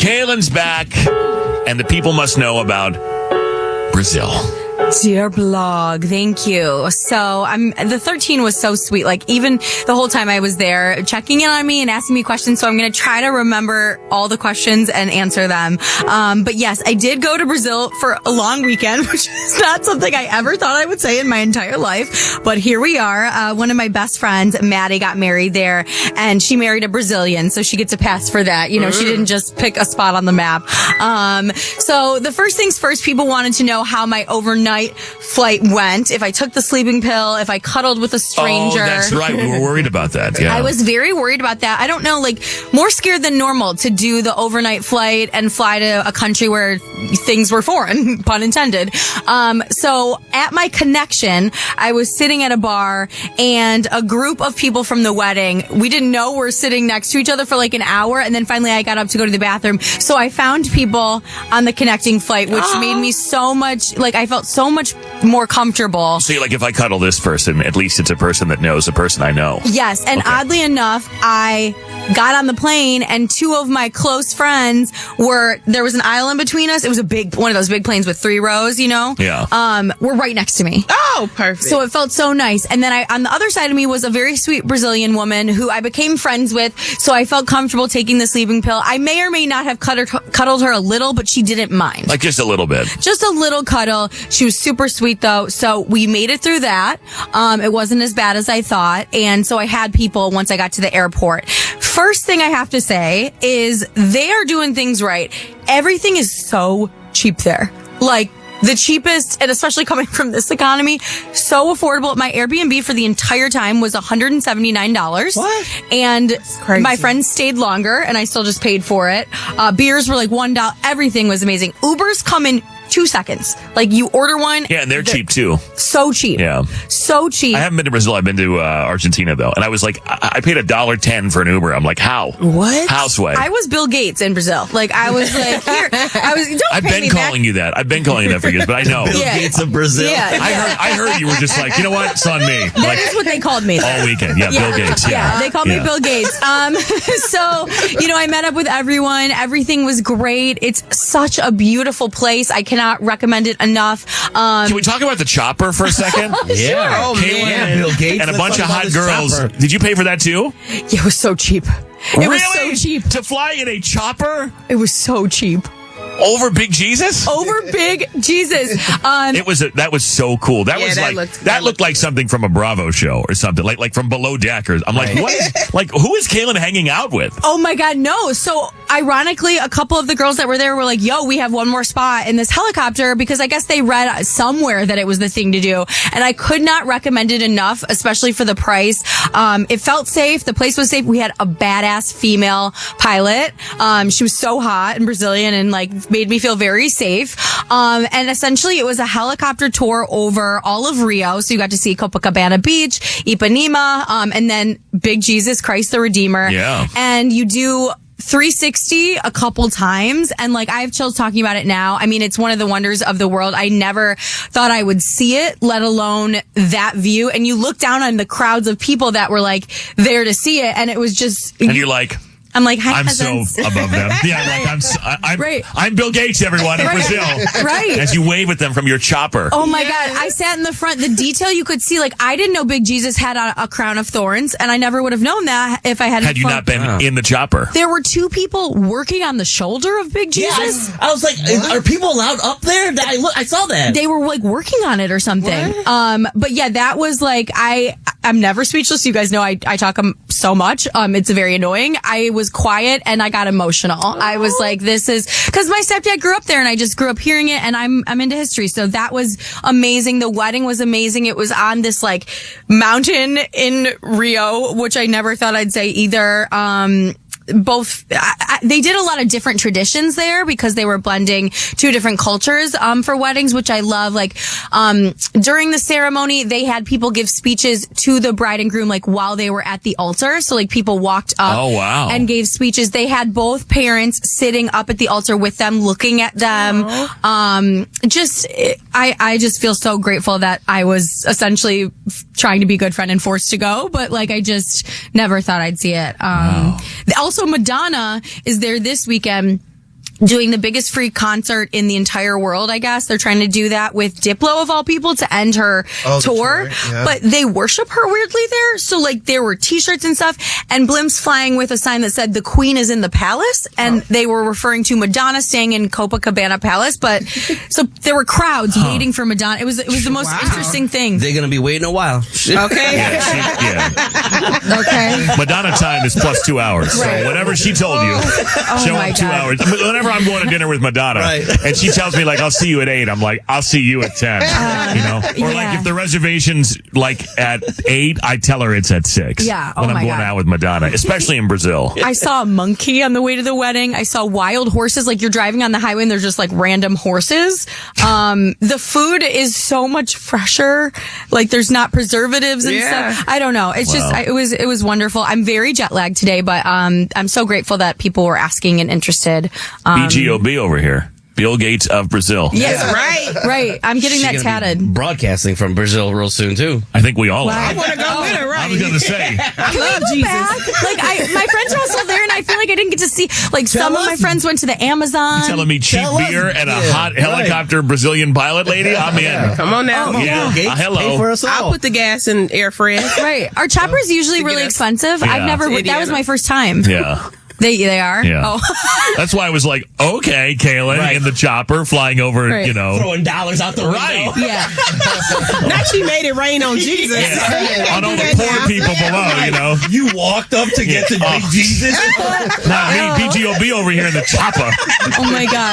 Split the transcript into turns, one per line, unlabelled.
Kaelin's back, and the people must know about Brazil.
Dear blog, thank you. So the 13 was so sweet. Like even the whole time I was there checking in on me and asking me questions. So I'm going to try to remember all the questions and answer them. But yes, I did go to Brazil for a long weekend, which is not something I ever thought I would say in my entire life. But here we are. One of my best friends, Maddie, got married there, and she married a Brazilian. So she gets a pass for that. You know, she didn't just pick a spot on the map. So the first things first, people wanted to know how my overnight flight went, if I took the sleeping pill, if I cuddled with a stranger.
Oh, that's right. We were worried about that. Yeah.
I was very worried about that. I don't know, like more scared than normal to do the overnight flight and fly to a country where things were foreign, pun intended. So at my connection, I was sitting at a bar and a group of people from the wedding, we didn't know were sitting next to each other for like an hour. And then finally I got up to go to the bathroom. So I found people on the connecting flight, which made me so much, like I felt so much more comfortable.
So like if I cuddle this person, at least it's a person that knows a person I know.
Yes. And oddly enough, I got on the plane and two of my close friends there was an aisle in between us. It was a big, one of those big planes with 3 rows, you know?
Yeah.
Were right next to me.
Oh, perfect.
So it felt so nice. And then on the other side of me was a very sweet Brazilian woman who I became friends with. So I felt comfortable taking the sleeping pill. I may or may not have cuddled her a little, but she didn't mind.
Like just a little bit.
Just a little cuddle. She was super sweet though. So we made it through that. It wasn't as bad as I thought. And so I had people once I got to the airport. First thing I have to say is they are doing things right. Everything is so cheap there. Like the cheapest, and especially coming from this economy, so affordable. My Airbnb for the entire time was $179.
What?
And my friends stayed longer and I still just paid for it. Beers were like $1. Everything was amazing. Ubers come in 2 seconds. Like you order one.
Yeah, and they're cheap too.
So cheap.
Yeah.
So cheap.
I haven't been to Brazil. I've been to Argentina though. And I was like, I paid $1.10 for an Uber. I'm like, how?
What?
Houseway.
I was Bill Gates in Brazil. Like I was like, here.
I've been calling you that. I've been calling you that for years, but I know.
Bill Gates of Brazil.
Yeah.
I heard you were just like, you know what? It's on me.
That is what they called me.
All weekend. Yeah, Bill Gates. Yeah.
They called me Bill Gates. So, I met up with everyone. Everything was great. It's such a beautiful place. I cannot recommend it enough.
Can we talk about the chopper for a second?
Yeah. Oh,
Kaelin
man. Bill Gates.
And a bunch of hot girls.
Chopper.
Did you pay for that too?
It was so cheap. It was so cheap.
To fly in a chopper?
It was so cheap.
Over Big Jesus?
Over Big Jesus.
That was so cool. That looked like something from a Bravo show or something, like from Below Deckers. I'm like, what is, like, who is Kaelin hanging out with?
Oh my God, no. So ironically, a couple of the girls that were there were like, yo, we have one more spot in this helicopter, because I guess they read somewhere that it was the thing to do. And I could not recommend it enough, especially for the price. It felt safe. The place was safe. We had a badass female pilot. She was so hot and Brazilian and like made me feel very safe. And essentially it was a helicopter tour over all of Rio. So you got to see Copacabana Beach, Ipanema, and then Big Jesus Christ the Redeemer.
Yeah.
And you do 360 a couple times, and like I have chills talking about it now. I mean, it's one of the wonders of the world. I never thought I would see it, let alone that view. And you look down on the crowds of people that were like there to see it, and it was just,
and you're like,
I'm like, hi,
I'm
cousins.
so above them. Yeah, like I'm Bill Gates, everyone, in Brazil.
Right.
As you wave at them from your chopper.
Oh my God. I sat in the front. The detail you could see, like I didn't know Big Jesus had a crown of thorns, and I never would have known that if I hadn't.
Had you not been in the chopper.
There were 2 people working on the shoulder of Big Jesus.
Yeah, I was like, are people allowed up there? I saw that.
They were like working on it or something. What? But yeah, that was like, I'm never speechless. You guys know I talk so much. It's very annoying. I was quiet and I got emotional. I was like, this is, because my stepdad grew up there and I just grew up hearing it, and I'm into history. So that was amazing. The wedding was amazing. It was on this like mountain in Rio, which I never thought I'd say either. They did a lot of different traditions there because they were blending 2 different cultures for weddings, which I love. Like during the ceremony, they had people give speeches to the bride and groom like while they were at the altar. So like people walked up and gave speeches. They had both parents sitting up at the altar with them, looking at them. I just feel so grateful that I was essentially trying to be a good friend and forced to go, but like I just never thought I'd see it. Also, Madonna is there this weekend. doing the biggest free concert in the entire world, I guess. They're trying to do that with Diplo, of all people, to end her tour.
Yeah.
But they worship her weirdly there. So, like, there were T-shirts and stuff, and Blim's flying with a sign that said, "The Queen is in the Palace," and they were referring to Madonna staying in Copacabana Palace. But, so there were crowds waiting for Madonna. It was the most interesting thing.
They're going to be waiting a while.
Okay. Okay.
Madonna time is plus 2 hours.
Right.
So whatever she told you, show
my
up 2
God.
hours. Whenever I'm going to dinner with Madonna, and she tells me, like, I'll see you at 8, I'm like, I'll see you at 10. You know? Or like if the reservation's like at 8, I tell her it's at 6.
Yeah.
When I'm going out with Madonna, especially in Brazil.
I saw a monkey on the way to the wedding. I saw wild horses. Like, you're driving on the highway and there's just like random horses. The food is so much fresher. Like, there's not preservatives and stuff. I don't know. It's just, it was wonderful. I'm very jet lagged today, but I'm so grateful that people were asking and interested.
BGOB over here. Bill Gates of Brazil.
Yes, right. I'm getting that tatted.
Broadcasting from Brazil real soon too.
I think we all are.
I want to go with her, right?
I was going to say.
I love Jesus.
Like, my friends are also there, and I feel like I didn't get to see. Like, some of my friends went to the Amazon.
You telling me cheap beer and a hot helicopter Brazilian pilot lady? I'm in.
Come on now.
Yeah. Hello.
Pay for us all.
I'll put the gas in air fry.
Right. Our chopper's usually really expensive.
Yeah.
I've never. That was my first time.
Yeah.
They are?
Yeah.
Oh.
That's why I was like, okay, Kaelin in the chopper flying over, you know.
Throwing dollars out the window.
Yeah.
Now she made it rain on Jesus.
Yeah. On all the poor people below, you know.
You walked up to get to big Jesus.
Not me, BGOB over here in the chopper.
Oh my God.